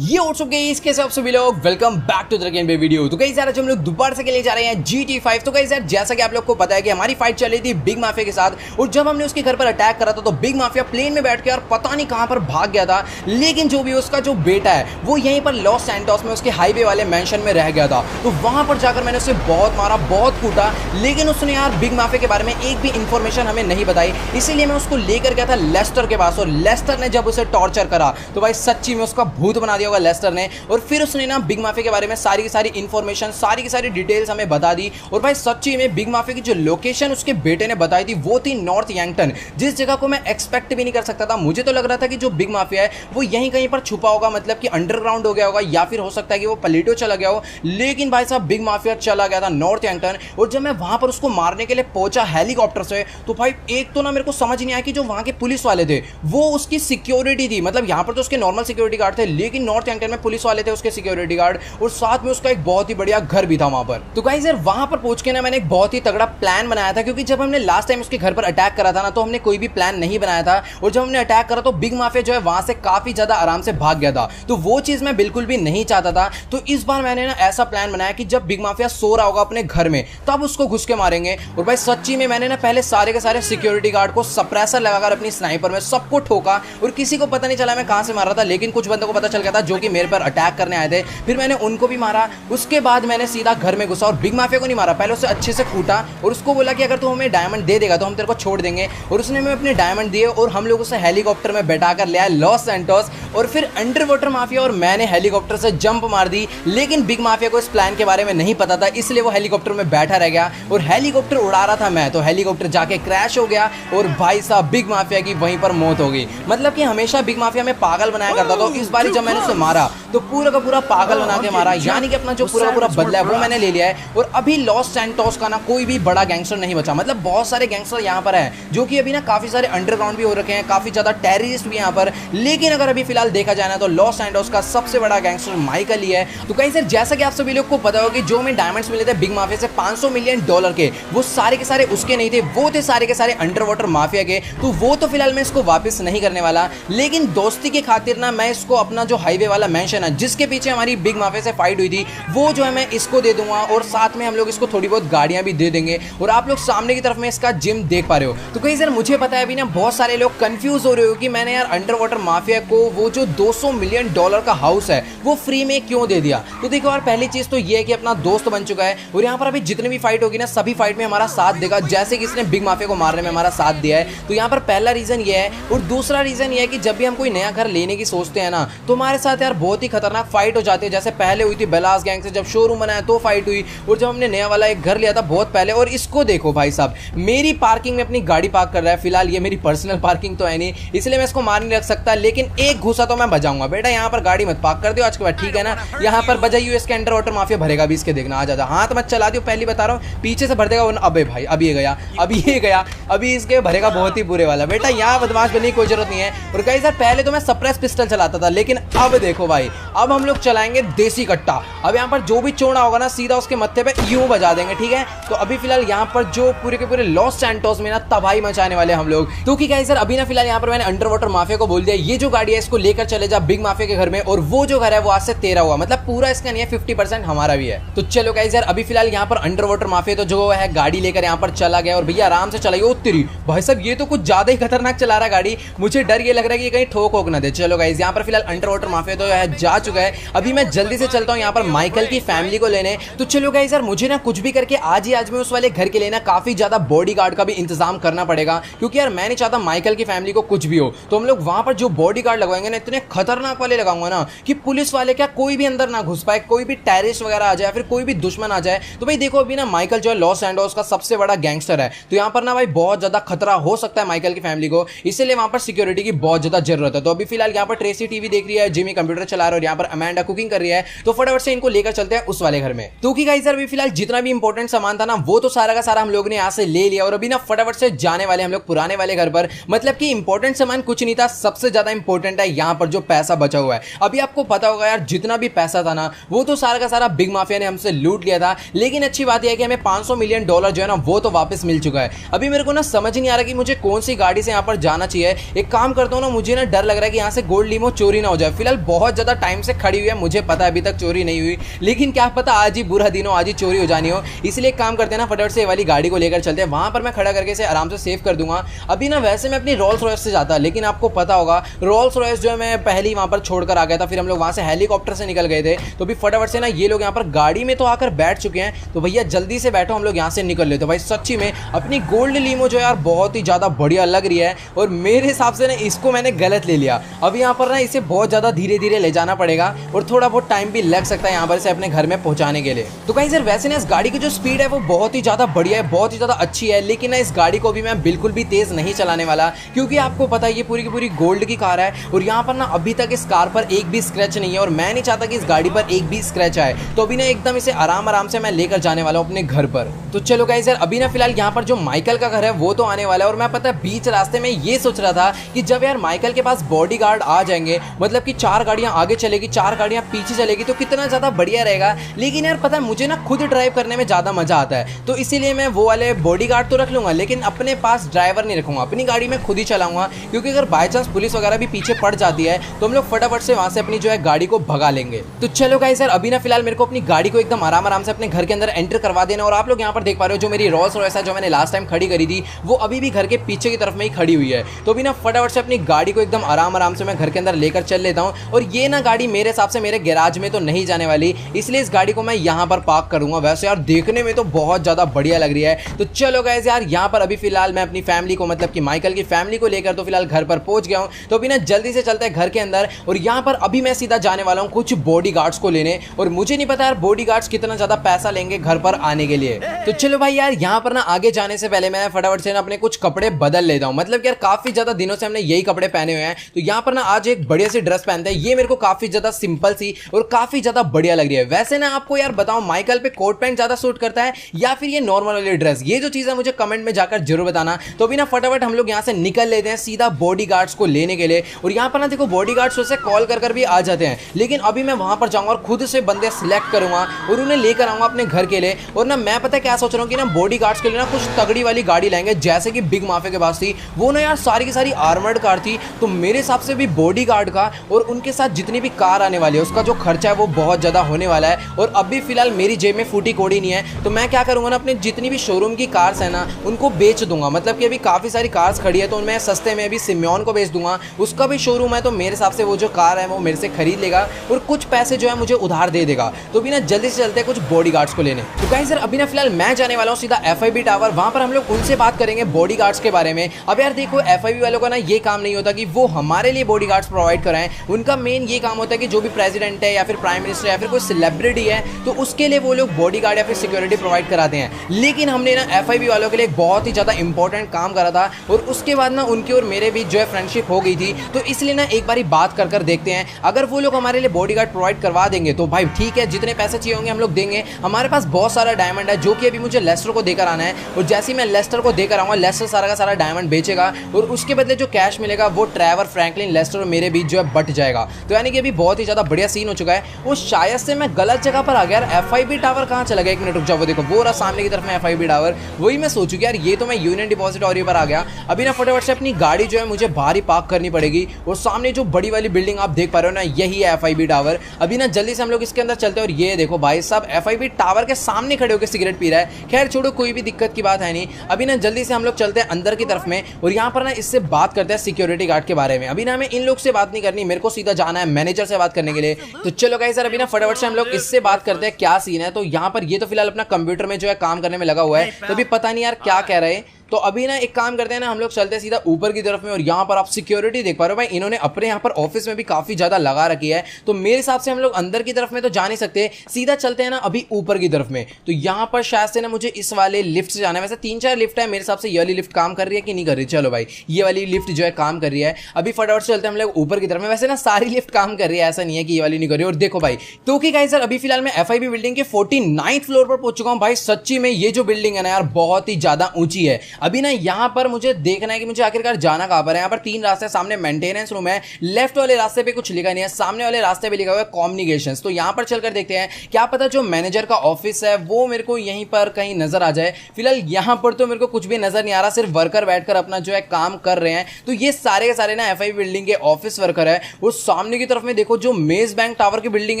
ये हो चुके हैं इसके सब सभी लोग welcome back to the game पे वीडियो। तो गाइस यार आज हम लोग दोबारा से खेलने जा रहे हैं GT5। तो गाइस यार जैसा कि आप लोग को पता है कि हमारी फाइट चल रही थी बिग माफिया के साथ, और जब हमने उसके घर पर अटैक करा था तो बिग माफिया प्लेन में बैठ के और पता नहीं कहां पर भाग गया था। लेकिन जो भी उसका जो बेटा है वो यहीं पर लॉस सैंटोस में उसके हाईवे वाले मेंशन में रह गया था। तो वहां पर जाकर मैंने उसे बहुत मारा, बहुत कूटा, लेकिन उसने यार बिग माफिया के बारे में एक भी इंफॉर्मेशन हमें नहीं बताई। इसीलिए मैं उसको लेकर गया था लेस्टर के पास, और लेस्टर ने जब उसे टॉर्चर करा तो भाई सच्ची में उसका भूत बना दिया होगा लेस्टर ने। और फिर उसने ना बिग माफिया के बारे में सारी की सारी इंफॉर्मेशन, सारी की सारी डिटेल्स हमें बता दी। और भाई सच्ची में बिग माफिया की जो लोकेशन उसके बेटे ने बताई थी वो थी नॉर्थ यंगटन, जिस जगह को मैं एक्सपेक्ट भी नहीं कर सकता था। मुझे तो लग रहा था कि जो बिग माफिया है वो यहीं कहीं पर छुपा होगा, मतलब कि अंडरग्राउंड हो गया होगा, या फिर हो सकता है कि वो पलेटो चला गया हो। लेकिन भाई साहब बिग माफिया चला गया था नॉर्थ यंगटन। और जब मैं वहां पर उसको मारने के लिए पहुंचा हेलीकॉप्टर से, तो भाई एक तो ना मेरे को समझ नहीं आया कि जो वहां के पुलिस वाले थे वो उसकी सिक्योरिटी थी। मतलब यहां पर तो उसके नॉर्मल सिक्योरिटी गार्ड थे, लेकिन नॉर्थ यंगटन में पुलिस वाले थे उसके सिक्योरिटी गार्ड, और साथ में उसका एक बहुत ही बढ़िया घर भी था वहां पर। तो गाइस यार वहां पर पहुंच के ना मैंने एक बहुत ही तगड़ा प्लान बनाया था, क्योंकि जब हमने लास्ट टाइम उसके घर पर अटैक करा था ना तो हमने कोई भी प्लान नहीं बनाया था। और जब हमने अटैक करा तो बिग माफिया जो है वहां से काफी ज्यादा आराम से भाग गया था। तो वो चीज मैं बिल्कुल भी नहीं चाहता था। तो इस बार मैंने ना ऐसा प्लान बनाया कि जब बिग माफिया सो रहा होगा अपने घर में तब उसको घुस के मारेंगे। और भाई सच्ची में मैंने ना पहले सारे के सारे सिक्योरिटी गार्ड को सप्रेसर लगाकर अपनी स्नाइपर में सबको ठोका, और किसी को पता नहीं चला मैं कहां से मार रहा था। लेकिन कुछ बंदों को पता चल गया था जो कि मेरे पर अटैक करने आए थे। फिर मैंने उनको भी मारा। उसके बाद मैंने सीधा घर में घुसा और बिग माफिया को नहीं मारा, पहले उसे अच्छे से कूटा और उसको बोला कि अगर तू हमें डायमंड दे देगा तो हम तेरे को छोड़ देंगे। और उसने हमें अपने डायमंड दिए और हम लोग उसे हेलीकॉप्टर में बैठाकर ले आए लॉस सैंटोस। और फिर अंडर वाटर माफिया और मैंने हेलीकॉप्टर से जंप मार दी। लेकिन बिग माफिया को इस प्लान के बारे में नहीं पता था, इसलिए वो हेलीकॉप्टर में बैठा रह गया और हेलीकॉप्टर उड़ा रहा था मैं, तो हेलीकॉप्टर जाके क्रैश हो गया और भाई साहब बिग माफिया की वहीं पर मौत हो गई। मतलब कि हमेशा बिग माफिया में पागल बनाया करता था, तो इस बार जब मैंने उसे मारा तो पूरा का पूरा पागल बना के मारा, यानी कि अपना जो पूरा का पूरा बदला है वो मैंने ले लिया है। और अभी लॉस सैंटोस का ना कोई भी बड़ा गैंगस्टर नहीं बचा। मतलब बहुत सारे गैंगस्टर यहाँ पर हैं जो कि अभी ना काफी सारे अंडरग्राउंड भी हो रखे हैं, काफी ज्यादा टेररिस्ट भी यहाँ पर। लेकिन अगर अभी फिलहाल देखा जाए ना तो लॉस सैंटोस का सबसे बड़ा गैंगस्टर माइकल ही है। तो कहीं सर जैसा कि आप सभी लोग को पता होगा कि जो हमें डायमंड्स मिले थे बिग माफिया से $500 मिलियन के, वो सारे के सारे उसके नहीं थे, वो थे सारे के सारे अंडर वाटर माफिया के। तो वो तो फिलहाल मैं इसको वापस नहीं करने वाला, लेकिन दोस्ती की खातिर ना मैं इसको अपना जो हाईवे वाला मेंशन है जिसके पीछे हमारी बिग माफिया से फाइट हुई थी वो जो है मैं इसको दे दूंगा, और साथ में हम लोग इसको थोड़ी बहुत गाड़ियां भी दे देंगे। और आप लोग सामने की तरफ में इसका जिम देख पा रहे हो। तो कहीं सर मुझे पता है अभी ना बहुत सारे लोग कंफ्यूज हो रहे हो कि मैंने यार अंडर वाटर माफिया को वो जो $200 मिलियन का हाउस है वो फ्री में क्यों दे दिया। तो देखो यार पहली चीज तो ये है कि अपना दोस्त बन चुका है, और यहाँ पर अभी जितनी भी फाइट होगी ना सभी फाइट में हमारा साथ देगा, जैसे कि इसने बिग माफिया को मारने में हमारा साथ दिया है। तो यहाँ पर पहला रीजन ये है। और दूसरा रीजन ये है कि जब भी हम कोई नया घर लेने की सोचते हैं ना तो हमारे साथ यार बहुत ही खतरनाक फाइट हो जाती है। जैसे पहले हुई थी बेलास गैंग से, जब शोरूम बनाया तो फाइट हुई, और जब हमने नया वाला एक घर लिया था बहुत पहले। और इसको देखो भाई साहब मेरी पार्किंग में अपनी गाड़ी पार्क कर रहा है। फिलहाल ये मेरी पर्सनल पार्किंग तो है नहीं, इसलिए मैं इसको मार नहीं रख सकता, लेकिन एक घुसा तो मैं बजाऊंगा। बेटा यहाँ पर गाड़ी मत पार्क कर दियो आज के बाद, ठीक है ना। यहाँ पर बजाइयो, इसके अंडर वाटर माफिया भरेगा भी, इसके देखना आ जाता। हाथ मत चला दियो, पहली बता रहा हूँ, पीछे से भर देगा। अबे भाई अभी ये गया, अभी ये गया, अभी इसके भरेगा बहुत ही बुरे वाला। बेटा यहाँ बदमाश बनने की कोई जरूरत नहीं है। और कई सर पहले तो मैं सप्रेस पिस्टल चलाता था, लेकिन अब देखो भाई अब हम लोग चलाएंगे देसी कट्टा। अब यहाँ पर जो भी चोड़ा होगा ना सीधा उसके मत्थे पे यूं बजा देंगे, ठीक है। तो अभी फिलहाल यहाँ पर जो पूरे के पूरे लॉस सैंटोस में ना तबाही मचाने वाले हम लोग। तो क्या सर अभी ना फिलहाल यहाँ पर मैंने अंडर वाटर माफिया को बोल दिया ये जो गाड़ी है इसको लेकर चले जा बिग माफिया के घर में, और वो जो घर है वो आज से तेरा हुआ, मतलब पूरा इसका नहीं है, 50% हमारा भी है। तो चलो गाइस यार अभी फिलहाल यहाँ पर अंडर वाटर माफिया तो जो है गाड़ी लेकर यहाँ पर चला गया, और भैया आराम से चलाइए। तेरी भाई साहब ये तो कुछ ज्यादा ही खतरनाक चला रहा है गाड़ी, मुझे डर ये लग रहा है कि कहीं ठोक होक ना दे। चलो गाइस यहाँ पर फिलहाल अंडर वाटर माफिया तो है जा चुका है। अभी मैं जल्दी से चलता हूँ यहाँ पर माइकल की फैमिली को लेने। तो चलो गाइस यार मुझे ना कुछ भी करके आज में उस वाले घर के लिए ना काफी ज्यादा बॉडीगार्ड का भी इंतजाम करना पड़ेगा, क्योंकि यार मैं नहीं चाहता माइकल की फैमिली को कुछ भी हो। तो हम लोग वहां पर जो बॉडीगार्ड लगवाएंगे ना इतने खतरनाक वाले लगाऊंगा ना कि पुलिस वाले क्या कोई भी अंदर ना घुस पाए, कोई भी टेररिस्ट वगैरह आ जाए, फिर कोई भी दुश्मन आ जाए। तो भाई देखो अभी ना माइकल जो है लॉस सैंटोस का सबसे बड़ा गैंगस्टर है, तो यहाँ पर ना भाई बहुत ज्यादा खतरा हो सकता है माइकल की फैमिली को, इसलिए वहां पर सिक्योरिटी की बहुत ज्यादा जरूरत है। तो अभी फिलहाल यहाँ पर ट्रेसी टीवी देख रही है, जिमी कंप्यूटर चला रहा है, और यहाँ पर अमेंडा कुकिंग कर रही है। तो फटाफट से इनको लेकर चलते हैं उस वाले घर में। तो गाइस यार अभी फिलहाल जितना भी इंपॉर्टेंट सामान था ना वो तो सारा का सारा हम लोग ने यहाँ से ले लिया, और अभी ना फटाफट से जाने वाले हम लोग पुराने वाले घर पर। मतलब कि इंपॉर्टेंट सामान कुछ नहीं था, सबसे ज्यादा इंपॉर्टेंट है यहाँ पर जो पैसा बचा हुआ है। अभी आपको पता होगा यार जितना भी पैसा था ना वो तो सारा का सारा बिग माफिया ने हमसे लूट लिया था। लेकिन अच्छी बात यह है कि हमें $500 मिलियन जो है ना वो तो वापस मिल चुका है। अभी मेरे को ना समझ नहीं आ रहा कि मुझे कौन सी गाड़ी से यहाँ पर जाना चाहिए। एक काम करता हूँ ना, मुझे ना डर लग रहा है कि यहाँ से गोल्ड लीमो चोरी ना हो जाए। फिलहाल बहुत ज्यादा टाइम टाइम से खड़ी हुई है, मुझे पता अभी तक चोरी नहीं हुई, लेकिन क्या पता आज ही बुरा दिन हो, आज ही चोरी हो जानी हो। इसलिए एक काम करते हैं ना, फटाफट से ये वाली गाड़ी को लेकर चलते हैं, वहां पर मैं खड़ा करके इसे आराम से सेव कर दूंगा। अभी ना वैसे मैं अपनी रोल्स रॉयस से जाता, लेकिन आपको पता होगा रोल्स रॉयस जो है मैं पहले ही वहां पर छोड़कर आ गया था, फिर हम लोग वहां से हेलीकॉप्टर से निकल गए थे। तो भी फटाफट से ना ये लोग यहाँ पर गाड़ी में तो आकर बैठ चुके हैं, तो भैया जल्दी से बैठो, हम लोग यहाँ से निकल लेते। भाई सच्ची में अपनी गोल्ड लीमो जो यार बहुत ही ज्यादा बढ़िया लग रही है, और मेरे हिसाब से ना इसको मैंने गलत ले लिया। अब यहाँ पर ना इसे बहुत ज्यादा धीरे धीरे ले जाना पड़ेगा, और थोड़ा बहुत टाइम भी लग सकता है यहाँ पर इसे अपने घर में पहुंचाने के लिए। तो गाइस यार वैसे ना इस गाड़ी की जो स्पीड है वो बहुत ही ज्यादा बढ़िया है, बहुत ही ज्यादा अच्छी है, लेकिन ना इस गाड़ी को भी मैं बिल्कुल भी तेज नहीं चलाने वाला, क्योंकि आपको पता है ये पूरी की पूरी गोल्ड की कार है, और यहाँ पर ना अभी तक इस कार पर एक भी स्क्रैच नहीं है, और मैं नहीं चाहता कि इस गाड़ी पर एक भी स्क्रैच आए। तो अभी ना एकदम इसे आराम आराम से मैं लेकर जाने वाला हूँ अपने घर पर। तो चलो गाइस यार अभी ना फिलहाल यहाँ पर जो माइकल का घर है वो तो आने वाला है, और मैं पता है बीच रास्ते में ये सोच रहा था कि जब यार माइकल के पास बॉडीगार्ड आ जाएंगे, मतलब कि 4 गाड़ियां आगे चलेगी 4 गाड़ियां पीछे चलेगी, तो कितना ज्यादा बढ़िया रहेगा। लेकिन यार पता है मुझे ना खुद ड्राइव करने में ज्यादा मजा आता है, तो इसीलिए मैं वो वाले बॉडीगार्ड तो रख लूंगा, लेकिन अपने पास ड्राइवर नहीं रखूंगा, अपनी गाड़ी में खुद ही चलाऊंगा, क्योंकि अगर बाय चांस पुलिस वगैरह भी पीछे पड़ जाती है तो हम लोग फटाफट से वहां से अपनी जो है गाड़ी को भगा लेंगे। तो चलो गाइस यार अभी ना फिलहाल मेरे को अपनी गाड़ी को एकदम आराम आराम से अपने घर के अंदर एंटर करवा देना, और आप लोग यहाँ पर देख पा रहे हो जो मेरी रोल्स रॉयस है जो मैंने लास्ट टाइम खड़ी करी थी वो अभी भी घर के पीछे की तरफ में ही खड़ी हुई है। तो अभी ना फटाफट से अपनी गाड़ी को एकदम आराम आराम से मैं घर के अंदर लेकर चल लेता हूँ, और ये ना गाड़ी मेरे हिसाब से मेरे गैराज में तो नहीं जाने वाली, इसलिए इस गाड़ी को मैं यहाँ पर पार्क करूंगा। वैसे यार देखने में तो बहुत ज्यादा बढ़िया लग रही है। तो चलो गाइस यार यहाँ पर अभी फिलहाल मैं अपनी फैमिली को, मतलब कि माइकल की फैमिली को लेकर तो फिलहाल घर पर पहुंच गया हूँ। तो अभी ना जल्दी से चलते हैं घर के अंदर, और यहाँ पर अभी मैं सीधा जाने वाला हूँ कुछ बॉडीगार्ड्स को लेने, और मुझे नहीं पता यार बॉडीगार्ड्स कितना ज्यादा पैसा लेंगे घर पर आने के लिए। तो चलो भाई यार यहाँ पर ना आगे जाने से पहले मैं फटाफट से ना अपने कुछ कपड़े बदल लेता हूँ, मतलब यार काफी ज्यादा दिनों से हमने यही कपड़े पहने हुए हैं। तो यहाँ पर ना आज एक बढ़िया सी ड्रेस पहनते हैं, ये मेरे को काफी ज्यादा सिंपल सी और काफी ज्यादा बढ़िया लग रही है। वैसे ना आपको यार बताऊं माइकल पे कोट पैंट ज्यादा सूट करता है या फिर ये नॉर्मल वाली ड्रेस, ये जो चीज है मुझे कमेंट में जाकर जरूर बताना। तो अभी ना फटाफट हम लोग यहाँ से निकल लेते हैं सीधा बॉडीगार्ड्स को लेने के लिए, और यहाँ पर ना देखो बॉडीगार्ड्स वैसे कॉल कर भी आ जाते हैं, लेकिन अभी मैं वहां पर जाऊंगा और खुद से बंदे सिलेक्ट करूंगा और उन्हें लेकर आऊंगा अपने घर के लिए। और ना मैं पता क्या सोच रहा हूँ कि ना बॉडीगार्ड्स के लिए ना कुछ तगड़ी वाली गाड़ी लाएंगे, जैसे कि बिग माफिया के पास थी, वो ना यार सारी की सारी आर्मर्ड कार थी। तो मेरे हिसाब से भी बॉडीगार्ड का और उनके साथ जितनी भी कार आने वाली है उसका जो खर्चा है वो बहुत ज्यादा होने वाला है, और अभी फिलहाल मेरी जेब में फूटी कोड़ी नहीं है। तो मैं क्या करूंगा ना, अपने जितनी भी शोरूम की कार्स है ना उनको बेच दूंगा, मतलब कि अभी काफी सारी कार्स खड़ी है तो उनमें सस्ते में अभी सिम्योन को बेच दूंगा, उसका भी शोरूम है, तो मेरे हिसाब से वो जो कार है वो मेरे से खरीद लेगा और कुछ पैसे जो है मुझे उधार दे देगा। तो भी ना जल्दी से चलते हैं कुछ बॉडीगार्ड्स को लेने। तो गाइस यार अभी ना फिलहाल मैं जाने वाला हूँ सीधा FIB टावर, वहां पर हम लोग उनसे बात करेंगे बॉडीगार्ड्स के बारे में। अब यार देखो FIB वालों का ना ये काम नहीं होता कि वो हमारे लिए बॉडीगार्ड्स प्रोवाइड कराएं, उनका मेन ये काम होता है कि जो भी प्रेसिडेंट है या फिर प्राइम मिनिस्टर या फिर कोई सेलिब्रिटी है तो उसके लिए वो लोग बॉडीगार्ड या फिर सिक्योरिटी प्रोवाइड कराते हैं। लेकिन हमने ना FIB वालों के लिए बहुत ही ज्यादा इंपॉर्टेंट काम करा था, और उसके बाद ना उनकी और मेरे बीच जो है फ्रेंडशिप हो गई थी, तो इसलिए ना एक बारी बात कर देखते हैं। अगर वो लोग हमारे लिए बॉडीगार्ड प्रोवाइड करवा देंगे तो भाई ठीक है, जितने पैसे चाहिए होंगे हम लोग देंगे। हमारे पास बहुत सारा डायमंड है जो कि अभी मुझे लेस्टर को देकर आना है, और जैसे ही मैं लेस्टर को देकर आऊंगा लेस्टर सारा का सारा डायमंड बेचेगा, और उसके बदले जो कैश मिलेगा वो ट्रेवर, फ्रैंकलिन, लेस्टर और मेरे बीच जो है बट जाएगा। तो यानी कि अभी बहुत ही ज्यादा बढ़िया सीन हो चुका है। वो शायद से मैं गलत जगह पर आ गया यार, FIB टावर कहाँ चला गया, एक मिनट रुक जाओ, वो देखो वो रहा सामने की तरफ में FIB टावर, वही मैं सोचू कि यार ये तो मैं यूनियन डिपॉजिटरी पर आ गया। अभी ना फटाफट से अपनी गाड़ी जो है मुझे बाहर ही पार्क करनी पड़ेगी, और सामने जो बड़ी वाली बिल्डिंग आप देख पा रहे हो ना यही है FIB टावर। अभी ना जल्दी से हम लोग इसके अंदर चलते हैं, और ये देखो भाई साहब FIB टावर के सामने खड़े होकर सिगरेट पी रहा है। खैर छोड़ो, कोई भी दिक्कत की बात है नहीं। अभी ना जल्दी से हम लोग चलते हैं अंदर की तरफ में, और यहाँ पर ना इससे बात करते हैं सिक्योरिटी गार्ड के बारे में। अभी ना हमें इन लोग से बात नहीं करनी, मेरे को सीधा जाना है मैनेजर से बात करने के लिए। तो चलो गाइस सर अभी ना फटाफट से हम लोग इससे बात करते हैं क्या सीन है। तो यहाँ पर ये तो फिलहाल अपना कंप्यूटर में जो है काम करने में लगा हुआ है, तो अभी पता नहीं यार क्या कह रहे हैं। तो अभी ना एक काम करते हैं ना, हम लोग चलते हैं सीधा ऊपर की तरफ में, और यहाँ पर आप सिक्योरिटी देख पा रहे हो भाई, इन्होंने अपने यहाँ पर ऑफिस में भी काफी ज्यादा लगा रखी है। तो मेरे हिसाब से हम लोग अंदर की तरफ में तो जा नहीं सकते, सीधा चलते हैं ना अभी ऊपर की तरफ में। तो यहाँ पर शायद से ना मुझे इस वाले लिफ्ट से जाना है। वैसे 3-4 लिफ्ट है, मेरे हिसाब से ये वाली लिफ्ट काम कर रही है कि नहीं कर रही। चलो भाई ये वाली लिफ्ट जो है काम कर रही है। अभी फटाफट से चलते हैं हम लोग ऊपर की तरफ में। वैसे ना सारी लिफ्ट काम कर रही है, ऐसा नहीं है कि ये वाली नहीं कर रही। और देखो भाई तो कि गाइस सर अभी फिलहाल मैं FIB बिल्डिंग के 49th फ्लोर पर पहुंच चुका हूँ। भाई सच्ची में ये जो बिल्डिंग है ना यार बहुत ही ज्यादा ऊंची है। अभी ना यहाँ पर मुझे देखना है कि मुझे आखिरकार जाना कहाँ पर है। यहाँ पर 3 रास्ते, सामने मेंटेनेंस रूम है, लेफ्ट वाले रास्ते पे कुछ लिखा नहीं है, सामने वाले रास्ते पे लिखा हुआ है कम्युनिकेशंस। तो यहाँ पर चलकर देखते हैं, क्या पता जो मैनेजर का ऑफिस है वो मेरे को यहीं पर कहीं नजर आ जाए। फिलहाल यहाँ पर तो मेरे को कुछ भी नजर नहीं आ रहा, सिर्फ वर्कर बैठकर अपना जो है काम कर रहे हैं। तो ये सारे के सारे ना एफआईबी बिल्डिंग के ऑफिस वर्कर है। वो सामने की तरफ में देखो जो मेज बैंक टावर की बिल्डिंग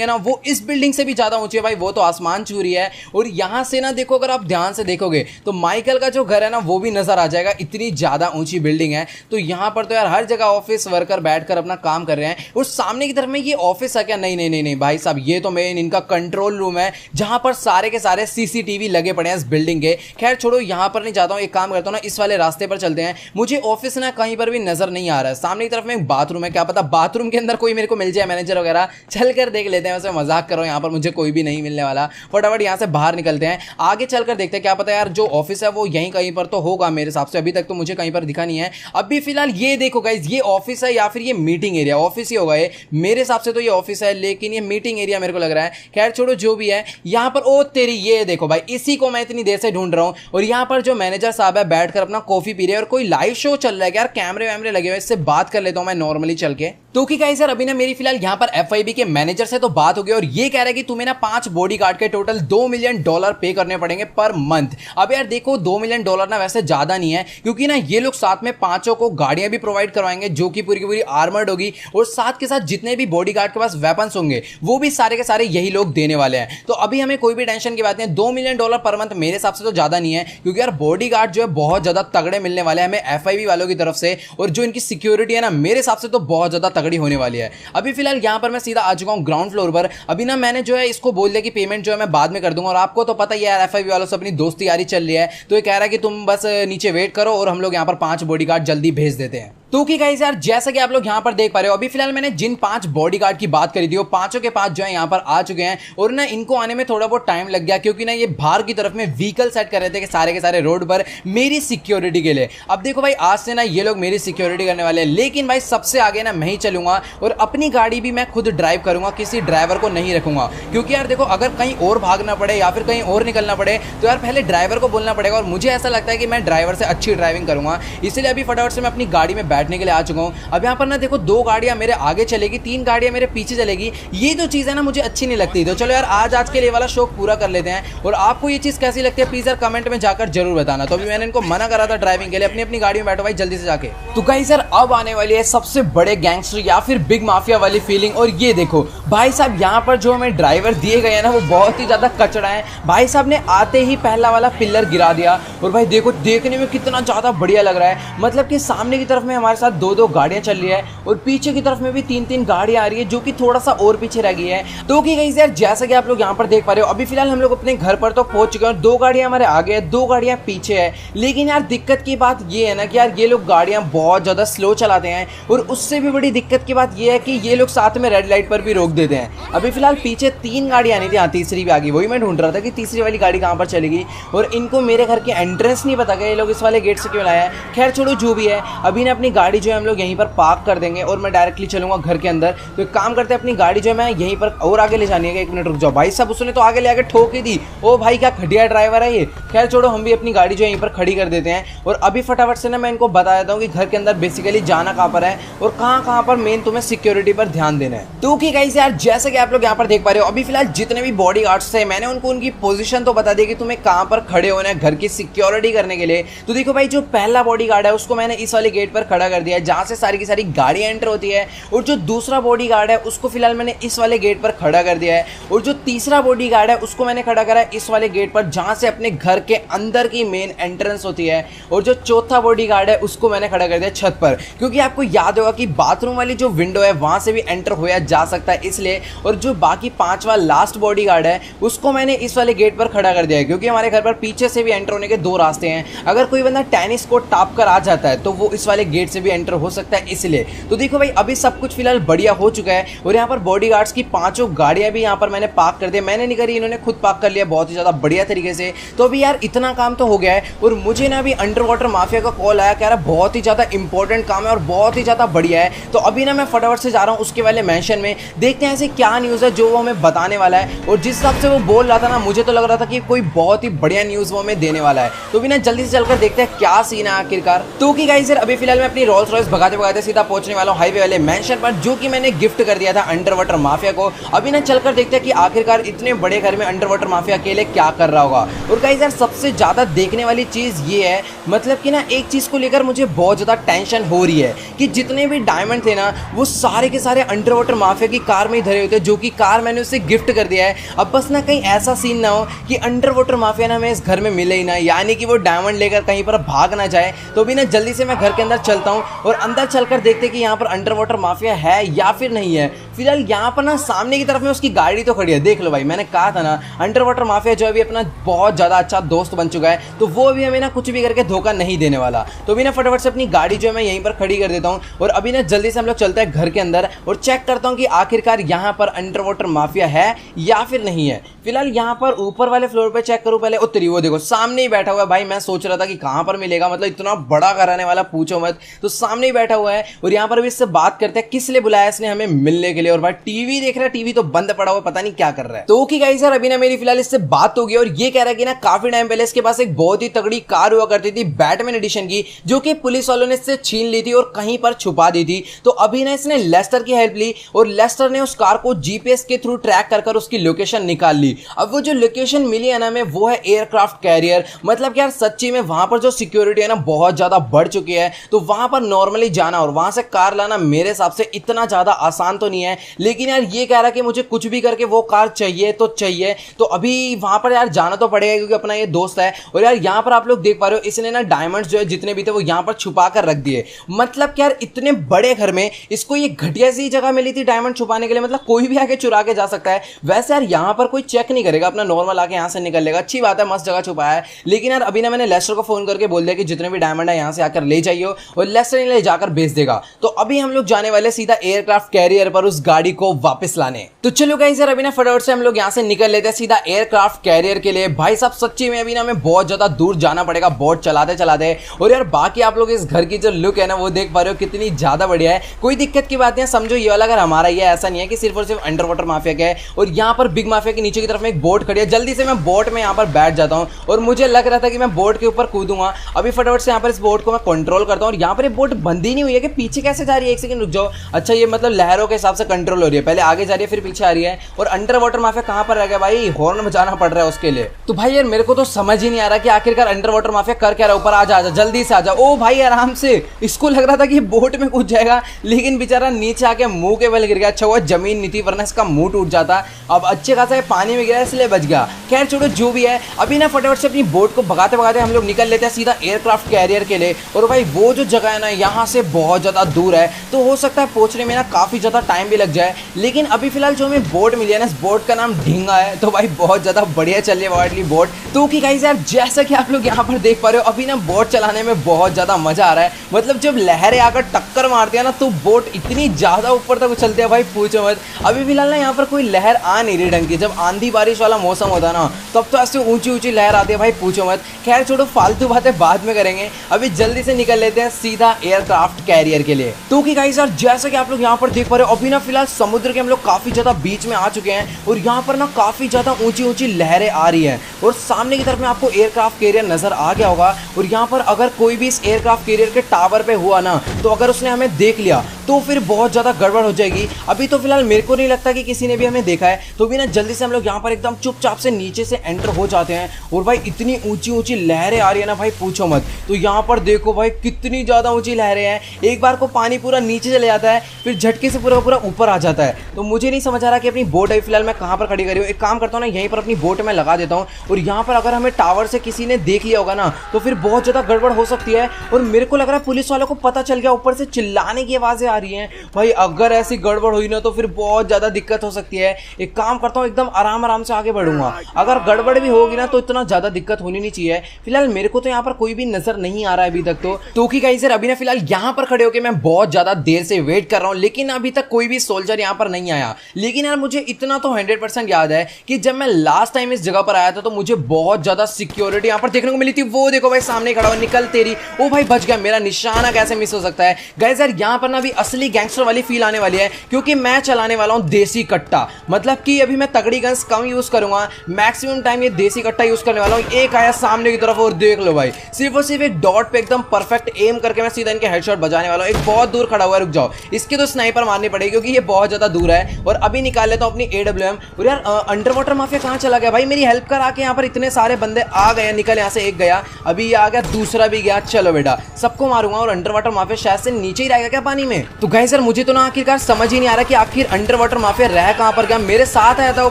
है ना, वो इस बिल्डिंग से भी ज्यादा ऊंची है भाई, वो तो आसमान छू रही है। और यहां से ना देखो, अगर आप ध्यान से देखोगे तो माइकल का जो घर है ना वो भी नजर आ जाएगा, इतनी ज्यादा ऊंची बिल्डिंग है। तो यहां पर तो यार हर जगह ऑफिस वर्कर बैठकर अपना काम कर रहे हैं। और सामने की तरफ में ये ऑफिस है क्या? नहीं नहीं नहीं नहीं भाई साहब, ये तो मेन इनका कंट्रोल रूम है, जहां पर सारे के सारे सीसीटीवी लगे पड़े हैं इस बिल्डिंग के। खैर छोड़ो, यहां पर नहीं जाता हूं, एक काम करता हूं ना, इस वाले रास्ते पर चलते हैं। मुझे ऑफिस ना कहीं पर भी नजर नहीं आ रहा है। सामने की तरफ में एक बाथरूम है, क्या पता बाथरूम के अंदर कोई मेरे को मिल जाए, मैनेजर वगैरह। चल कर देख लेते हैं। वैसे मजाक करो, यहाँ पर मुझे कोई भी नहीं मिलने वाला। फटाफट यहाँ से बाहर निकलते हैं, आगे चलकर देखते हैं, क्या पता यार जो ऑफिस है वो यहीं कहीं पर तो होगा मेरे हिसाब से। अभी तक तो मुझे कहीं पर दिखा नहीं है। अभी फिलहाल ये देखो गाइस, ये ऑफिस है या फिर ये मीटिंग एरिया? ऑफिस ही होगा ये मेरे हिसाब से, तो ये ऑफिस है लेकिन ये मीटिंग एरिया मेरे को लग रहा है। खैर छोड़ो, जो भी है। यहाँ पर ओ तेरी, ये देखो भाई, इसी को मैं इतनी देर से ढूंढ रहा हूँ। और यहाँ पर जो मैनेजर साहब है बैठकर अपना कॉफी पी रहे हैं, और कोई लाइव शो चल रहा है यार, कैमरे वैमरे लगे हुए, इससे बात कर लेता हूँ मैं नॉर्मली चल के। तो कि गाइस यार, अभी ना मेरी फिलहाल यहाँ पर एफआईबी के मैनेजर से तो बात हो गई, और ये कह रहा है कि तुम्हें ना 5 बॉडीगार्ड के टोटल $2 मिलियन पे करने पड़ेंगे पर मंथ। अब यार देखो, $2 मिलियन ना वैसे ज्यादा नहीं है, क्योंकि ना ये लोग साथ में 5 को गाड़ियां भी प्रोवाइड करवाएंगे जो कि पूरी की पूरी आर्मर्ड होगी, और साथ के साथ जितने भी बॉडीगार्ड के पास वेपन्स होंगे वो भी सारे के सारे यही लोग देने वाले हैं। तो अभी हमें कोई भी टेंशन की बात नहीं है। $2 मिलियन पर मंथ मेरे हिसाब से तो ज्यादा नहीं है, क्योंकि यार बॉडीगार्ड जो है बहुत ज्यादा तगड़े मिलने वाले हैं हमें एफआईबी वालों की तरफ से, और जो इनकी सिक्योरिटी है ना मेरे हिसाब से तो बहुत ज्यादा तगड़ी होने वाली है। अभी फिलहाल यहां पर मैं सीधा आ चुका हूं ग्राउंड फ्लोर पर। अभी ना मैंने जो है इसको बोल दिया कि पेमेंट जो है मैं बाद में कर दूंगा, और आपको तो पता ही है एफआईबी वालों से अपनी दोस्ती यारी चल रही है। तो ये कह रहा है कि तुम बस नीचे वेट करो और हम लोग यहां पर 5 बॉडीगार्ड जल्दी भेज देते हैं। तो कि गाइस यार, जैसा कि आप लोग यहां पर देख पा रहे हो, अभी फिलहाल मैंने जिन 5 बॉडीगार्ड की बात करी थी वो पांचों के 5 जो है यहां पर आ चुके हैं। और ना इनको आने में थोड़ा बहुत टाइम लग गया, क्योंकि ना ये बाहर की तरफ में व्हीकल सेट कर रहे थे कि सारे के सारे रोड पर मेरी सिक्योरिटी के लिए। अब देखो भाई, आज से ना ये लोग मेरी सिक्योरिटी करने वाले हैं, लेकिन भाई सबसे आगे ना मैं ही चलूंगा, और अपनी गाड़ी भी मैं खुद ड्राइव करूंगा, किसी ड्राइवर को नहीं रखूंगा। क्योंकि यार देखो, अगर कहीं और भागना पड़े या फिर कहीं और निकलना पड़े तो यार पहले ड्राइवर को बोलना पड़ेगा, और मुझे ऐसा लगता है कि मैं ड्राइवर से अच्छी ड्राइविंग करूंगा। इसलिए अभी फटाफट से मैं अपनी गाड़ी में बैठने के लिए आ चुका हूं। अब यहाँ पर ना देखो, 2 गाड़ियां मेरे आगे चलेगी, 3 गाड़ियां मेरे पीछे चलेगी। ये जो चीज़ है ना मुझे अच्छी नहीं लगती। तो चलो यार, आज के लिए वाला शौक पूरा कर लेते हैं। और आपको ये चीज़ कैसी लगती है प्लीज यार कमेंट में जाकर जरूर बताना। तो अभी मैंने इनको मना करा था ड्राइविंग के लिए, अपनी अपनी गाड़ी में बैठो भाई जल्दी से जाके। तो गाइस यार, अब आने वाली है सबसे बड़े गैंगस्टर या फिर बिग माफिया वाली फीलिंग। और ये देखो भाई साहब, यहाँ पर जो हमें ड्राइवर दिए गए हैं ना वो बहुत ही ज्यादा कचड़ा है। भाई साहब ने आते ही पहला वाला पिलर गिरा दिया, और भाई देखो देखने में कितना ज्यादा बढ़िया लग रहा है। मतलब कि सामने की तरफ में हमारे साथ 2-2 गाड़ियां चल रही है, और पीछे की तरफ में भी 3-3 गाड़ियां आ रही है, जो कि थोड़ा सा और पीछे रह गई है। तो कि गाइस यार, जैसा कि आप लोग यहाँ पर देख पा रहे हो, अभी फिलहाल हम लोग अपने घर पर तो पहुंच चुके हैं। 2 गाड़ियां हमारे आगे है, 2 गाड़ियां पीछे है। लेकिन यार दिक्कत की बात ये है ना कि यार ये लोग गाड़ियां बहुत ज्यादा स्लो चलाते हैं, और उससे भी बड़ी दिक्कत की बात ये है कि ये लोग साथ में रेड लाइट पर भी रोक देते हैं। अभी फिलहाल पीछे 3 गाड़ियां आनी थी, हाँ तीसरी भी आ गई। वही मैं ढूंढ रहा था कि तीसरी वाली गाड़ी कहाँ पर चलेगी, और इनको मेरे घर के एंट्रेंस नहीं पता, ये लोग इस वाले गेट से क्यों लाया है। खैर छोड़ो, जो भी है, अभी ना अपनी गाड़ी जो है हम लोग यहीं पर पार्क कर देंगे, और मैं डायरेक्टली चलूंगा घर के अंदर। तो एक काम करते हैं, अपनी गाड़ी जो है मैं यहीं पर और आगे ले जानी है। 1 मिनट रुक जाओ भाई साहब, उसने तो आगे ले आके ठोक ही दी। ओ भाई, क्या घटिया ड्राइवर है ये। खैर छोड़ो, हम भी अपनी गाड़ी जो है यहीं पर खड़ी कर देते हैं। और अभी फटाफट से ना मैं इनको बता देता हूँ कि घर के अंदर बेसिकली जाना कहाँ पर है, और कहाँ पर मेन तुम्हें सिक्योरिटी पर ध्यान देना है। तो कि गाइस यार, जैसे कि आप लोग यहाँ पर देख पा रहे हो, अभी फिलहाल जितने भी बॉडीगार्ड्स थे मैंने उनको उनकी पोजीशन तो बता दी कि तुम्हें कहाँ पर खड़े होना है घर की सिक्योरिटी करने के लिए। तो देखो भाई, जो पहला बॉडीगार्ड है उसको मैंने इस वाले गेट पर खड़ा कर दिया है, जहाँ से सारी की सारी गाड़ियाँ एंटर होती है। और जो दूसरा बॉडीगार्ड है उसको फिलहाल मैंने इस वाले गेट पर खड़ा कर दिया है, और जो तीसरा बॉडीगार्ड है उसको मैंने खड़ा करा है इस वाले गेट पर, जहाँ से अपने घर के अंदर की मेन एंट्रेंस होती है। और जो चौथा बॉडीगार्ड है उसको मैंने खड़ा कर दिया छत पर, क्योंकि आपको याद होगा कि बाथरूम वाली जो विंडो है वहाँ से भी एंटर होया जा सकता है इसलिए। और जो बाकी 5वां लास्ट बॉडीगार्ड है उसको मैंने इस वाले गेट पर खड़ा कर दिया है, क्योंकि हमारे घर पर पीछे से भी एंटर होने के 2 रास्ते हैं। अगर कोई बंदा टेनिस कोर्ट टाप कर आ जाता है तो वो इस वाले गेट से से भी एंटर हो सकता है इसलिए। तो देखो भाई अभी सब कुछ फिलहाल बढ़िया हो चुका है और यहाँ पर बॉडीगार्ड्स की 5 गाड़ियां भी यहाँ पर मैंने पार्क कर दी। मैंने नहीं करी, इन्होंने खुद पार्क कर लिया बहुत ही ज़्यादा बढ़िया तरीके से। तो अभी यार इतना काम तो हो गया है और मुझे ना अभी अंडर वाटर माफिया का कॉल आया, कह रहा बहुत ही ज़्यादा इंपॉर्टेंट काम है और बहुत ही ज़्यादा बढ़िया है। तो अभी ना मैं फटाफट से जा रहा हूँ उसके वाले मेंशन में, देखते हैं ऐसे क्या न्यूज़ है जो वो हमें बताने वाला है। और जिस हिसाब से वो बोल रहा था ना, मुझे तो लग रहा था कि कोई बहुत ही बढ़िया न्यूज़ वो हमें देने वाला है। तो भी ना जल्दी से चलकर देखते हैं क्या सीन है आखिरकार। तो कि गाइस अभी फिलहाल मैं अपनी रोल्स रॉयस भगाते भगाते सीधा पहुंचने वाला हूँ हाईवे वाले मेंशन पर, जो कि मैंने गिफ्ट कर दिया था अंडर वाटर माफिया को। अभी ना चलकर देखते हैं कि आखिरकार इतने बड़े घर में अंडर वाटर माफिया अकेले क्या कर रहा होगा। और गाइस यार सबसे ज़्यादा देखने वाली चीज़ ये है, मतलब कि ना एक चीज़ को लेकर मुझे बहुत ज़्यादा टेंशन हो रही है कि जितने भी डायमंड थे ना वो सारे के सारे अंडर वाटर माफिया की कार में ही धरे होते हैं, जो कि कार मैंने उससे गिफ्ट कर दिया है। अब बस ना कहीं ऐसा सीन ना हो कि अंडर वाटर माफिया ना हमें इस घर में मिले ही ना, यानी कि वो डायमंड लेकर कहीं पर भाग ना जाए। तो भी ना जल्दी से मैं घर के अंदर चलता हूँ और अंदर चलकर देखते कि यहाँ पर अंडर वाटर माफिया है या फिर नहीं है। फिलहाल यहाँ पर ना सामने की तरफ में उसकी गाड़ी तो खड़ी है, देख लो भाई, मैंने कहा था ना अंडर वाटर माफिया जो अभी अपना बहुत ज़्यादा अच्छा दोस्त बन चुका है, तो वो अभी हमें ना कुछ भी करके धोखा नहीं देने वाला। तो भी ना फटाफट से अपनी गाड़ी जो है मैं यहीं पर खड़ी कर देता हूँ और अभी ना जल्दी से हम लोग चलते हैं घर के अंदर और चेक करता हूँ कि आखिरकार यहाँ पर अंडर वाटर माफिया है या फिर नहीं है। फिलहाल यहाँ पर ऊपर वाले फ्लोर पे चेक करूँ पहले। उत्तरी वो देखो सामने ही बैठा हुआ है भाई, मैं सोच रहा था कि कहाँ पर मिलेगा, मतलब इतना बड़ा कराने वाला पूछो मत, तो सामने ही बैठा हुआ है। और यहाँ पर अभी इससे बात करते हैं किस लिए बुलाया इसने हमें मिलने के लिए। और भाई टीवी देख रहा है, टीवी तो बंद पड़ा हुआ, पता नहीं क्या कर रहा है। तो ओके गाइस यार अभी ना मेरी फिलहाल इससे बात हो गई और ये कह रहा है कि ना काफी टाइम पहले इसके पास एक बहुत ही तगड़ी कार हुआ करती थी बैटमैन एडिशन की, जो कि पुलिस वालों ने इससे छीन ली थी और कहीं पर छुपा दी थी। तो अभी ना इसने लेस्टर की हेल्प ली और लेस्टर ने उस कार को जीपीएस के थ्रू ट्रैक कर उसकी लोकेशन निकाल ली। अब वो जो लोकेशन मिली है ना हमें, वो है एयरक्राफ्ट कैरियर। मतलब कि यार सच्ची में वहां पर जो सिक्योरिटी है ना बहुत ज्यादा बढ़ चुकी है, तो वहां पर नॉर्मली जाना और वहां से कार लाना मेरे हिसाब से इतना ज्यादा आसान तो नहीं है। लेकिन यार ये कह रहा है कि मुझे कुछ भी करके वो कार चाहिए तो चाहिए, तो अभी वहां पर यार जाना तो पड़ेगा क्योंकि अपना ये दोस्त है। और यार यहाँ पर आप लोग देख पा रहे हो इसने ना डायमंड्स जो है जितने भी थे वो यहाँ पर छुपा कर रख दिए। मतलब कि यार इतने बड़े घर में इसको ये घटिया सी जगह मिली थी डायमंड छुपाने के लिए, मतलब कोई भी आके चुरा के जा सकता है। वैसे यार यहाँ पर कोई चेक नहीं करेगा, अपना नॉर्मल आके यहाँ से निकल लेगा। अच्छी बात है, मस्त जगह छुपाया है। लेकिन यार अभी ना मैंने लेस्टर को फोन करके बोल दिया कि जितने भी डायमंड है यहाँ से आकर ले जाइए और लेस्टर ने ले जाकर भेज देगा। तो अभी हम लोग जाने वाले सीधा एयरक्राफ्ट कैरियर पर उस गाड़ी को वापस लाने। तो चलो गाइस यार अभी ना फटाफट से हम लोग यहाँ से निकल लेते हैं सीधा एयरक्राफ्ट कैरियर के लिए। भाई साहब सच्ची में अभी ना हमें बहुत ज्यादा दूर जाना पड़ेगा बोट चलाते चलाते। और यार बाकी आप लोग इस घर की जो लुक है ना वो देख पा रहे हो कितनी ज्यादा बढ़िया है, कोई दिक्कत की बात नहीं है। समझो ये वाला घर हमारा ही है, ऐसा नहीं है कि सिर्फ और सिर्फ अंडर वाटर माफिया का है। और यहाँ पर बिग माफिया के नीचे की तरफ में एक बोट खड़ी है। जल्दी से मैं बोट में यहाँ पर बैठ जाता हूँ और मुझे लग रहा था कि मैं बोट के ऊपर कूदूंगा। अभी फटाफट से यहाँ पर इस बोट को मैं कंट्रोल करता हूँ और यहाँ पर ये बोट बंदी नहीं हुई है कि पीछे कैसे जा रही है, एक सेकंड रुक जाओ। अच्छा ये मतलब लहरों के हिसाब से कंट्रोल हो रही है, पहले आगे जा रही है फिर पीछे आ रही है। और अंडर वाटर माफिया कहाँ पर रह गया भाई, हॉर्न बजाना पड़ रहा है उसके लिए। तो भाई यार मेरे को तो समझ ही नहीं आ रहा कि आखिरकार अंडर वाटर माफिया कर क्या रहा है। ऊपर आ जा जल्दी से आ जा। ओ भाई आराम से, इसको लग रहा था कि बोट में कूद जाएगा लेकिन बेचारा नीचे आके मुंह के बल गिर गया। अच्छा हुआ जमीन नहीं थी वरना इसका मुंह टूट जाता। अब अच्छे खासा पानी में गिरा इसलिए बच गया। खैर छोड़ो जो भी है, अभी ना फटाफट से अपनी बोट को भगाते भगाते हम लोग निकल लेते हैं सीधा एयरक्राफ्ट कैरियर के लिए। और भाई वो जो जगह है ना यहाँ से बहुत ज्यादा दूर है, तो हो सकता है पहुंचने में ना काफी ज्यादा टाइम भी लग जाए। लेकिन अभी फिलहाल जो हमें बोट मिली है ना, इस बोट का नाम ढींगा है। तो भाई बहुत ज्यादा बढ़िया चल रही है वाली बोट। तो कि गाइस यार जैसा कि आप लोग यहाँ पर देख पा रहे हो, अभी ना बोट चलाने में बहुत ज्यादा मजा आ रहा है। मतलब जब लहरें आकर टक्कर मारती है ना तो बोट इतनी ज्यादा ऊपर तक चलती है भाई पूछो मत। अभी फिलहाल ना यहाँ पर कोई लहर आ नहीं रही ढंग की। जब आंधी बारिश वाला मौसम होता है ना तब तो ऐसे ऊंची ऊंची लहर आती है भाई पूछो मत। खैर छोड़ो फालतू बातें बाद में करेंगे, अभी जल्दी से निकल लेते हैं सीधा एयरक्राफ्ट कैरियर के लिए। तो कि गाइस यार जैसा कि आप लोग यहाँ पर देख पा रहे हो, अभी ना फिलहाल समुद्र के हम लोग काफी ज्यादा बीच में आ चुके हैं और यहाँ पर ना काफी ज्यादा ऊंची ऊंची लहरें आ रही हैं। और सामने की तरफ में आपको एयरक्राफ्ट कैरियर नजर आ गया होगा। और यहाँ पर अगर कोई भी इस एयरक्राफ्ट कैरियर के टावर पे हुआ ना, तो अगर उसने हमें देख लिया तो फिर बहुत ज्यादा गड़बड़ हो जाएगी। अभी तो फिलहाल मेरे को नहीं लगता कि किसी ने भी हमें देखा है। तो भी ना जल्दी से हम लोग यहाँ पर एकदम चुपचाप से नीचे से एंटर हो जाते हैं। और भाई इतनी ऊंची ऊंची लहरें आ रही है ना भाई पूछो मत। तो यहाँ पर देखो भाई कितनी ज्यादा ऊंची लहरें हैं। एक बार को पानी पूरा नीचे चले जाता है फिर झटके से पूरा पूरा ऊपर आ जाता है। तो मुझे नहीं समझ आ रहा कि अपनी बोट है फिलहाल मैं कहाँ पर खड़ी करी हूँ। एक काम करता हूँ ना, यहीं पर अपनी बोट में लगा देता हूँ। और यहाँ पर अगर हमें टावर से किसी ने देख लिया होगा ना तो फिर बहुत ज्यादा गड़बड़ हो सकती है। और मेरे को लग रहा है पुलिस वालों को पता चल गया, ऊपर से चिल्लाने की आवाजें आ रही है भाई। अगर ऐसी गड़बड़ हुई ना तो फिर बहुत ज्यादा दिक्कत हो सकती है। एक काम करता हूँ, एकदम आराम आराम से आगे बढ़ूंगा। अगर गड़बड़ भी होगी ना तो इतना ज्यादा दिक्कत होनी नहीं चाहिए। फिलहाल मेरे को तो यहाँ पर कोई भी नजर नहीं आ रहा है अभी तक तो कि गाइस यार अभी ना फिलहाल यहाँ पर खड़े होकर मैं बहुत ज्यादा देर से वेट कर रहा हूँ, लेकिन अभी तक कोई भी सोल्जर यहाँ पर नहीं आया। लेकिन यार मुझे इतना तो 100% याद है कि जब मैं लास्ट टाइम इस जगह पर आया था तो मुझे बहुत ज्यादा सिक्योरिटी यहाँ पर देखने को मिली थी। वो देखो भाई सामने खड़ा हुआ, निकल तेरी। ओ भाई बच गया, मेरा निशाना कैसे मिस हो सकता है। गाइस यार यहाँ पर ना अभी असली गैंगस्टर वाली फील आने वाली है, क्योंकि मैं चलाने वाला हूँ देसी कट्टा। मतलब कि अभी मैं तगड़ी गन्स कम यूज करूंगा, मैक्सिमम टाइम ये देसी कट्टा यूज करने वाला हूँ। एक आया सामने की तरफ और देख लो भाई, सिर्फ और सिर्फ एक डॉट पे एकदम परफेक्ट एम करके मैं सीधा इनके हेडशॉट बजाने वाला हूँ। एक बहुत दूर खड़ा हुआ है, रुक जाओ, इसके तो स्नाइपर मारनी पड़ेगी क्योंकि ये बहुत ज्यादा दूर है। और अभी निकाल लेता हूँ अपनी AWM। और यार अंडर वाटर माफिया कहाँ चला गया भाई? मेरी हेल्प कर आके, यहाँ पर इतने सारे बंदे आ गए। निकल यहाँ से, एक गया, अभी ये आ गया, दूसरा भी गया। चलो बेटा, सबको मारूंगा। और अंडर वाटर माफिया शायद से नीचे ही रहेगा क्या पानी में? तो गाइस यार मुझे तो ना आखिरकार समझ ही नहीं आ रहा कि आखिर अंडर वाटर माफिया रह कहाँ पर गया। मेरे साथ आया था वो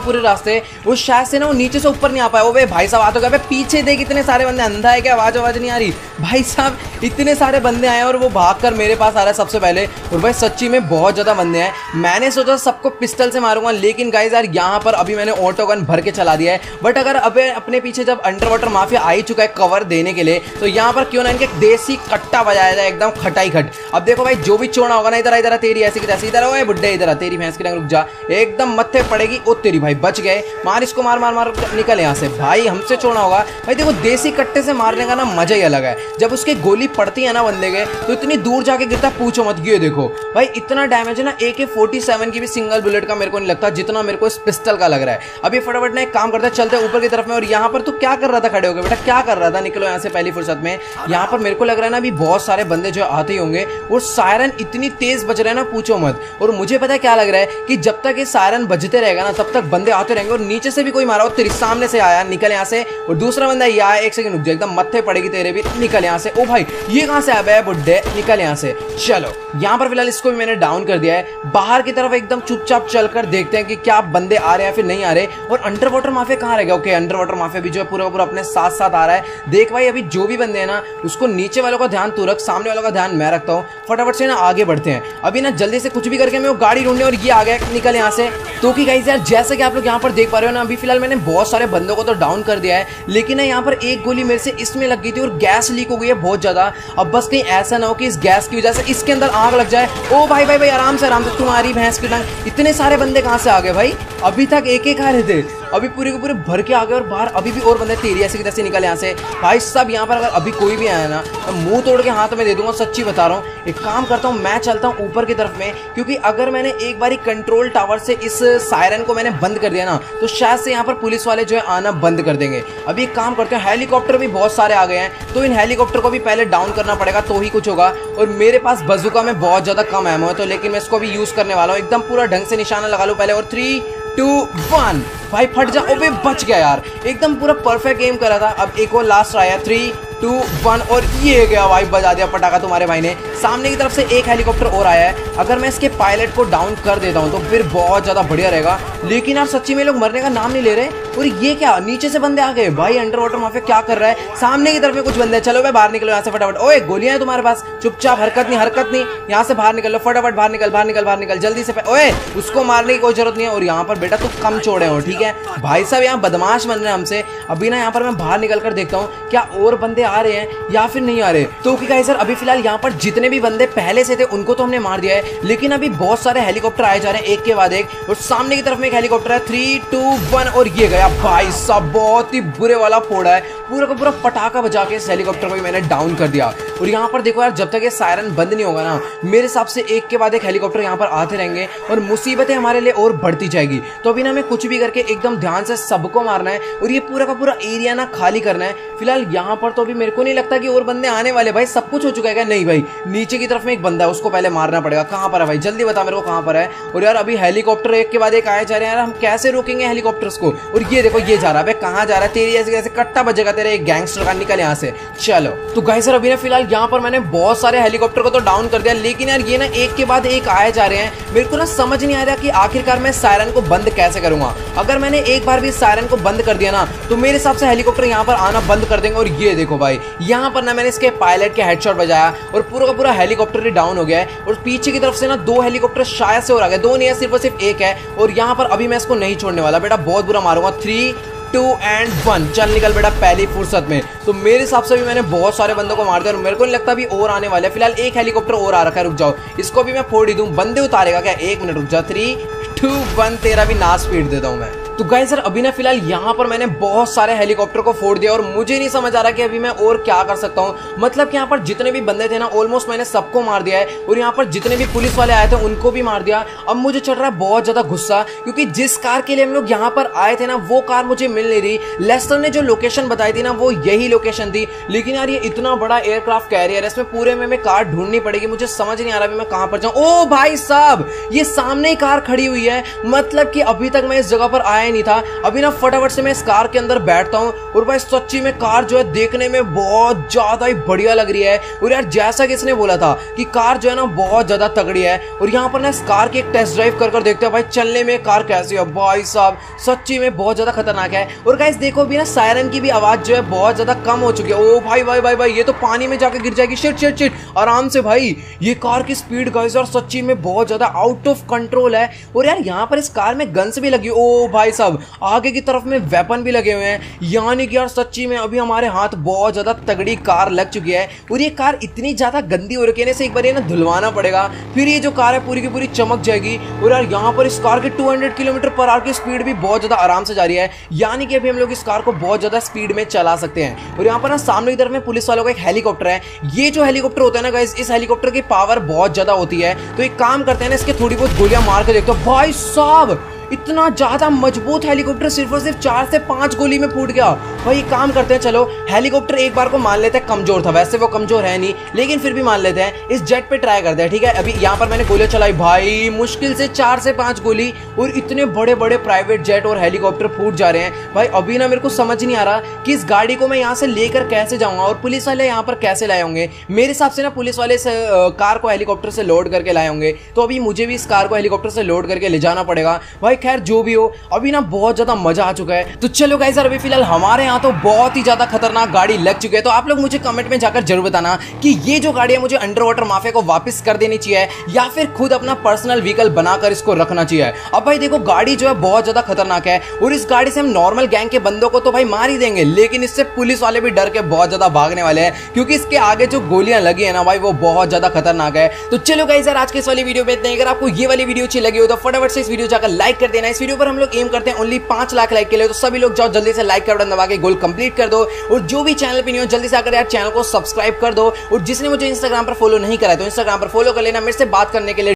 पूरे रास्ते, वो शायद से ना वो नीचे से ऊपर नहीं आ पाया। वो भाई साहब आ तो गया, पीछे देख इतने सारे बंदे। अंधा है क्या? आवाज नहीं आ रही भाई साहब? इतने सारे बंदे आए और वो भागकर मेरे पास आ रहा है सबसे पहले। और भाई सच्ची में बहुत ज्यादा बंदे हैं। मैंने सोचा सबको पिस्टल से मारूंगा, लेकिन गाइस यार यहाँ पर अभी मैंने ऑटो गन भर के चला दिया है। बट अगर अबे अपने पीछे जब अंडर वाटर माफिया आ ही चुका है कवर देने के लिए, तो यहाँ पर क्यों ना इनके देसी कट्टा बजाया जाए, एकदम खटाई खट। अब देखो भाई, जो भी चोड़ा होगा ना, इधर इधर तेरी ऐसी की तैसी, इधर ओए बुड्ढे, इधर तेरी भैंस की रुक जा, एकदम मत्थे पड़ेगी। ओ तेरी भाई, बच गए। मार इसको, मार मार मार, निकल यहाँ से भाई, हमसे चोड़ा होगा भाई। देखो देसी कट्टे से मारने का ना मजा ही अलग है। जब उसकी गोली पड़ती है ना बंदे के, तो इतनी दूर जाके गिरता, पूछो मत। ये देखो भाई, इतना डैमेज है ना AK-47 की भी सिंगल बुलेट का मेरे को नहीं लगता जितना मेरे को इस पिस्टल का लग रहा है। अभी फटाफट ना एक काम करते हैं, चलते हैं ऊपर की तरफ में। और यहाँ पर तू क्या कर रहा था खड़े होकर बेटा, क्या कर रहा था? निकलो यहाँ से पहली फुर्सत में। यहाँ पर मेरे को लग रहा है ना अभी बहुत सारे बंदे जो आते ही होंगे। और सायरन इतनी तेज बज रहे हैं ना, पूछो मत। और मुझे पता है क्या लग रहा है कि जब तक ये सायरन बजते रहेगा ना, तब तक बंदे आते रहेंगे। और नीचे से भी कोई मारा हो, तेरे सामने से आया, निकल यहाँ से। और दूसरा बंदा ये आया, एक सेकंड रुक जा, एकदम मत्थे पड़ेगी तेरे भी, निकल यहाँ से। ओ भाई, ये कहाँ से आया बुड्ढे, निकल यहाँ से। चलो यहाँ पर फिलहाल इसको भी मैंने डाउन कर दिया है। बाहर की तरफ एकदम चुपचाप चलकर देखते हैं कि क्या बंदे आ रहे हैं फिर नहीं आ रहे। और अंडर वाटर माफिया कहाँ रह गया? ओके, अंडर वाटर माफिया भी जो है पूरा पूरा अपने साथ साथ आ रहा है। देख भाई, अभी जो भी बंदे हैं ना, उसको नीचे वालों का ध्यान तू रख, सामने वालों का ध्यान मैं रखता हूँ। फटाफट से ना आगे बढ़ते हैं। अभी ना जल्दी से कुछ भी करके मैं वो गाड़ी ढूंढने, और ये आ गया, निकल यहाँ से। तो कि गाइस यार जैसे कि आप लोग यहाँ पर देख पा रहे हो ना, अभी फिलहाल मैंने बहुत सारे बंदों को तो डाउन कर दिया है, लेकिन ना यहाँ पर एक गोली मेरे से इसमें लग गई थी और गैस लीक हो गई है बहुत ज्यादा। अब बस कहीं ऐसा ना हो कि इस गैस की वजह से इसके अंदर आग लग जाए। ओ भाई भाई भाई, आराम से तुम्हारी भैंस की टांग। इतने सारे बंदे कहाँ से आ गए भाई? अभी तक एक एक आ रहे थे, अभी पूरे के पूरे भर के आ गए। और बाहर अभी भी और बंदे तेरी ऐसे की तैसे निकल यहाँ से भाई। सब यहाँ पर अगर अभी कोई भी आया ना, तो मुंह तोड़ के हाथ में दे दूंगा, सच्ची बता रहा हूँ। एक काम करता हूँ, मैं चलता हूँ ऊपर की तरफ में, क्योंकि अगर मैंने एक बारी कंट्रोल टावर से इस सायरन को मैंने बंद कर दिया ना, तो शायद से यहाँ पर पुलिस वाले जो है आना बंद कर देंगे। अभी एक काम करते हैं, हेलीकॉप्टर भी बहुत सारे आ गए हैं, तो इन हेलीकॉप्टर को भी पहले डाउन करना पड़ेगा तो ही कुछ होगा। और मेरे पास बजूका में बहुत ज्यादा कम एमो है, तो लेकिन मैं इसको भी यूज करने वाला हूँ। एकदम पूरा ढंग से निशाना लगा लूं पहले। और 3, 2, 1 भाई, फट जा। ओबे बच गया यार, एकदम पूरा परफेक्ट एम करा था। अब एक और लास्ट आया, 3, 2, 1 और ये गया भाई, बजा दिया पटाखा तुम्हारे भाई ने। सामने की तरफ से एक हेलीकॉप्टर और आया है। अगर मैं इसके पायलट को डाउन कर देता हूं तो फिर बहुत ज्यादा बढ़िया रहेगा। लेकिन यार सच्ची में लोग मरने का नाम नहीं ले रहे। और ये क्या, नीचे से बंदे आ गए भाई। अंडर वाटर माफिया क्या कर रहा है? सामने की तरफ में कुछ बंदे। चलो भाई बाहर निकलो यहाँ से फटाफट। ओए गोलियां हैं तुम्हारे पास, चुपचाप, हरकत नहीं, यहाँ से बाहर निकल लो फटाफट। बाहर निकल जल्दी से। ओए उसको मारने की कोई जरूरत नहीं है। और यहाँ पर बेटा तुम कम छोड़े हो, ठीक है भाई साहब, यहाँ बदमाश बन रहे हैं हमसे। अभी ना यहाँ पर मैं बाहर निकल कर देखता हूँ क्या और बंदे आ रहे हैं या फिर नहीं आ रहे। तो क्या सर, अभी फिलहाल यहाँ पर जितने भी बंदे पहले से थे उनको तो हमने मार दिया है, लेकिन अभी बहुत सारे हेलीकॉप्टर आए जा रहे हैं एक के बाद एक। और सामने की तरफ में एक हेलीकॉप्टर है, 3, 2, 1 और ये गया भाई साहब, बहुत ही बुरे वाला फोड़ा है। पूरा का पूरा पटाखा बजा के इस हेलीकॉप्टर को भी मैंने डाउन कर दिया। और यहाँ पर देखो यार, जब तक ये सायरन बंद नहीं होगा ना, मेरे हिसाब से एक के बाद एक हेलीकॉप्टर यहाँ पर आते रहेंगे और मुसीबतें हमारे लिए और बढ़ती जाएगी। तो अभी ना हमें कुछ भी करके एकदम ध्यान से सबको मारना है और ये पूरा का पूरा एरिया ना खाली करना है। फिलहाल यहाँ पर तो अभी मेरे को नहीं लगता कि और बंदे आने वाले। भाई सब कुछ हो चुका है? नहीं भाई, नीचे की तरफ में एक बंदा है, उसको पहले मारना पड़ेगा। कहाँ पर है भाई, जल्दी बता मेरे को कहाँ पर है। और यार अभी हेलीकॉप्टर एक के बाद एक आए जा रहे हैं यार, हम कैसे रोकेंगे हेलीकॉप्टर्स को। और ये देखो ये जा रहा है, कहाँ जा रहा है? तेरी ऐसे कैसे कट्टा बजेगा तेरे गैंगस्टर का, निकल यहाँ से। चलो तो गाइस सर अभी ना फिलहाल यहाँ पर मैंने बहुत सारे हेलीकॉप्टर को तो डाउन कर दिया, लेकिन यार ये ना एक के बाद एक आए जा रहे हैं। मेरे को ना समझ नहीं आ रहा कि आखिरकार मैं सायरन को बंद कैसे करूंगा। अगर मैंने एक बार भी सायरन को बंद कर दिया ना तो मेरे हिसाब से हेलीकॉप्टर यहाँ पर आना बंद कर देंगे। और ये देखो भाई यहाँ पर ना मैंने इसके पायलट के हेडशॉट बजाया और पूरा का पूरा हेलीकॉप्टर ही डाउन हो गया है। और पीछे की तरफ से ना 2 हेलीकॉप्टर शायद से और आ गए, 2 नहीं है, सिर्फ और सिर्फ एक है। और यहाँ पर अभी मैं इसको नहीं छोड़ने वाला बेटा, बहुत बुरा मारूंगा। 3, 2 and 1 चल निकल बेटा पहली फुर्सत में। तो मेरे हिसाब से भी मैंने बहुत सारे बंदों को मार दिया और मेरे को नहीं लगता अभी और आने वाले। फिलहाल एक हेलीकॉप्टर और आ रखा है, रुक जाओ इसको भी मैं फोड़ ही दूं। बंदे उतारेगा क्या? 1 मिनट रुक जा। 3, 2, 1 तेरा भी नाश स्पीड देता हूं मैं। तो गाइस सर अभी ना फिलहाल यहाँ पर मैंने बहुत सारे हेलीकॉप्टर को फोड़ दिया और मुझे नहीं समझ आ रहा कि अभी मैं और क्या कर सकता हूँ। मतलब कि यहाँ पर जितने भी बंदे थे ना ऑलमोस्ट मैंने सबको मार दिया है और यहाँ पर जितने भी पुलिस वाले आए थे उनको भी मार दिया। अब मुझे चढ़ रहा है बहुत ज्यादा गुस्सा, क्योंकि जिस कार के लिए हम लोग यहाँ पर आए थे ना वो कार मुझे मिल नहीं रही। लेस्टर ने जो लोकेशन बताई थी ना वो यही लोकेशन थी, लेकिन यार ये इतना बड़ा एयरक्राफ्ट कैरियर है, इसमें पूरे में कार ढूंढनी पड़ेगी। मुझे समझ नहीं आ रहा मैं कहाँ पर जाऊँ। ओ भाई साहब ये सामने ही कार खड़ी हुई है, मतलब कि अभी तक मैं इस जगह पर आया नहीं था। अभी ना फटाफट से मैं इस कार के अंदर बैठता हूँ और भाई सच्ची में कार जो है देखने में बहुत ज्यादा ही बढ़िया लग रही है। और यार जैसा कि इसने बोला था कि कार जो है ना बहुत ज्यादा तगड़ी है। और यहाँ पर ना इस कार की एक टेस्ट ड्राइव कर देखते हैं भाई चलने में कार कैसी है। भाई साहब सच्ची में बहुत ज्यादा खतरनाक है। और गाइस देखो भी ना सायरन की भी आवाज जो है बहुत ज्यादा कम हो चुकी है। ओ भाई भाई भाई भाई ये तो पानी में जाकर गिर जाएगी। शिट शिट शिट आराम से भाई। ये कार की स्पीड गाइस और सच्ची में बहुत ज्यादा आउट ऑफ कंट्रोल है। और यार यहाँ पर इस कार में गन्स भी लगी। ओ भाई साहब आगे की तरफ में वेपन भी लगे हुए हैं, यानी कि यार सच्ची में अभी हमारे हाथ बहुत ज्यादा तगड़ी कार लग चुकी है। और ये कार इतनी ज्यादा गंदी हो रखी है से एक बार ये ना धुलवाना पड़ेगा, फिर ये जो कार है पूरी की पूरी चमक जाएगी। और यार यहाँ पर इस कार की 200 किलोमीटर/आवर की स्पीड भी बहुत ज्यादा आराम से जा रही है, यानी कि अभी हम लोग इस कार को बहुत ज्यादा स्पीड में चला सकते हैं। और यहाँ पर ना सामने की तरफ में पुलिस वालों का एक हेलीकॉप्टर है। ये जो हेलीकॉप्टर होता है ना गाइस, इस हेलीकॉप्टर की पावर बहुत ज्यादा होती है। तो एक काम करते हैं ना, इसके थोड़ी बहुत गोलियां मार के देखते हो। भाई साहब इतना ज्यादा मजबूत हेलीकॉप्टर सिर्फ और सिर्फ 4 से 5 गोली में फूट गया। भाई काम करते हैं, चलो हेलीकॉप्टर एक बार को मान लेते हैं कमजोर था, वैसे वो कमजोर है नहीं लेकिन फिर भी मान लेते हैं। इस जेट पे ट्राई करते हैं, ठीक है। अभी यहाँ पर मैंने गोलियां चलाई भाई, मुश्किल से 4 से 5 गोली और इतने बड़े बड़े प्राइवेट जेट और हेलीकॉप्टर फूट जा रहे हैं। भाई अभी ना मेरे को समझ नहीं आ रहा कि इस गाड़ी को मैं यहाँ से लेकर कैसे जाऊंगा और पुलिस वाले यहाँ पर कैसे लाए होंगे। मेरे हिसाब से ना पुलिस वाले कार को हेलीकॉप्टर से लोड करके लाए होंगे, तो अभी मुझे भी इस कार को हेलीकॉप्टर से लोड करके ले जाना पड़ेगा। भाई खैर जो भी हो अभी ना बहुत ज्यादा मजा आ चुका है। तो चलो गाइस अभी फिलहाल हमारे यहाँ तो बहुत ही ज्यादा खतरनाक गाड़ी लग चुकी है। तो आप लोग मुझे कमेंट में जाकर जरूर बताना कि ये जो गाड़ी है मुझे अंडर वाटर माफिया को वापस कर देनी चाहिए या फिर खुद अपना पर्सनल व्हीकल बनाकर इसको रखना चाहिए। अब भाई देखो गाड़ी जो है बहुत ज्यादा खतरनाक है और इस गाड़ी से हम नॉर्मल गैंग के बंदों को तो भाई मार ही देंगे, लेकिन इससे पुलिस वाले भी डर के बहुत ज्यादा भागने वाले हैं, क्योंकि इसके आगे जो गोलियां लगी है ना भाई वो बहुत ज्यादा खतरनाक है। तो चलो गाइस आज के इस वाली वीडियो में इतना ही। अगर आपको ये वाली वीडियो अच्छी लगी हो तो फटाफट से इस वीडियो जाकर लाइक कर देना। इस वीडियो पर हम लोग एम करते हैं ओनली 5 लाख लाइक के लिए, तो सभी लोग जाओ जल्दी से लाइक का बटन दबा के गोल कंप्लीट कर दो। और जो भी चैनल पे नहीं हो जल्दी से आकर यार चैनल को सब्सक्राइब कर दो। और जिसने मुझे इंस्टाग्राम पर फॉलो नहीं करा है तो इंस्टाग्राम पर फॉलो कर लेना। मेरे से बात करने के लिए